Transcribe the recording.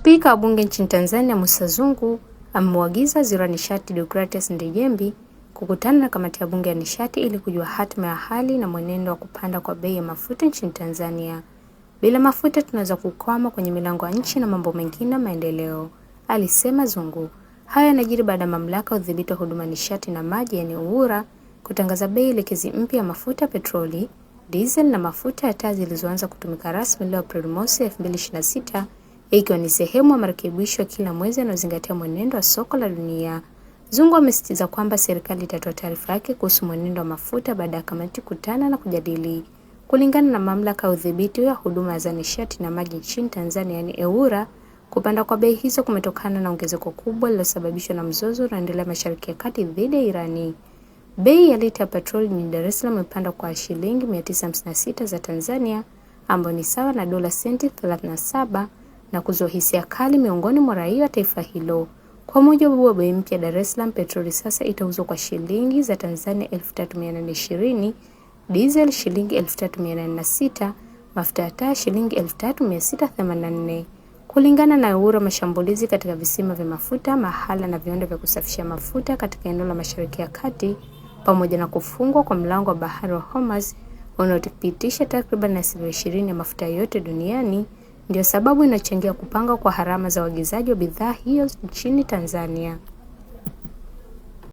Spika wa Bunge nchini Tanzania Mussa Zungu amemwagiza Waziri wa Nishati Deogratias Ndejembi kukutana na kamati ya Bunge ya Nishati ili kujua hatima ya hali na mwenendo wa kupanda kwa bei ya mafuta nchini Tanzania. Bila mafuta tunaweza kukwama kwenye milango ya nchi na mambo mengine maendeleo, alisema Zungu. Haya yanajiri baada ya Mamlaka ya Udhibiti wa Huduma Nishati na Maji yaani EWURA kutangaza bei elekezi mpya ya mafuta petroli, diesel na mafuta ya taa zilizoanza kutumika rasmi leo Aprili mosi 2026, ikiwa ni sehemu ya marekebisho ya kila mwezi yanayozingatia mwenendo wa soko la dunia. Zungu amesisitiza kwamba serikali itatoa taarifa yake kuhusu mwenendo wa mafuta baada ya kamati kukutana na kujadili. Kulingana na Mamlaka ya Udhibiti wa Huduma za Nishati na Maji nchini Tanzania yaani EWURA, kupanda kwa bei hizo kumetokana na ongezeko kubwa lililosababishwa na mzozo unaoendelea Mashariki ya Kati dhidi ya Irani. Bei ya lita ya petroli jijini Dar es Salaam imepanda kwa shilingi 956 za Tanzania, ambayo ni sawa na dola senti 37, na kuzua hisia kali miongoni mwa raia wa taifa hilo. Kwa mujibu wa bei mpya, Dar es Salaam petroli sasa itauzwa kwa shilingi za Tanzania 3820, diesel shilingi 3806, mafuta ya taa shilingi 3684. Kulingana na EWURA, mashambulizi katika visima vya mafuta, mahala na viwanda vya kusafisha mafuta katika eneo la Mashariki ya Kati pamoja na kufungwa kwa mlango wa bahari wa Hormuz unaopitisha takriban asilimia 20 ya mafuta yote duniani ndio sababu inachangia kupanga kwa gharama za uagizaji wa bidhaa hiyo nchini Tanzania.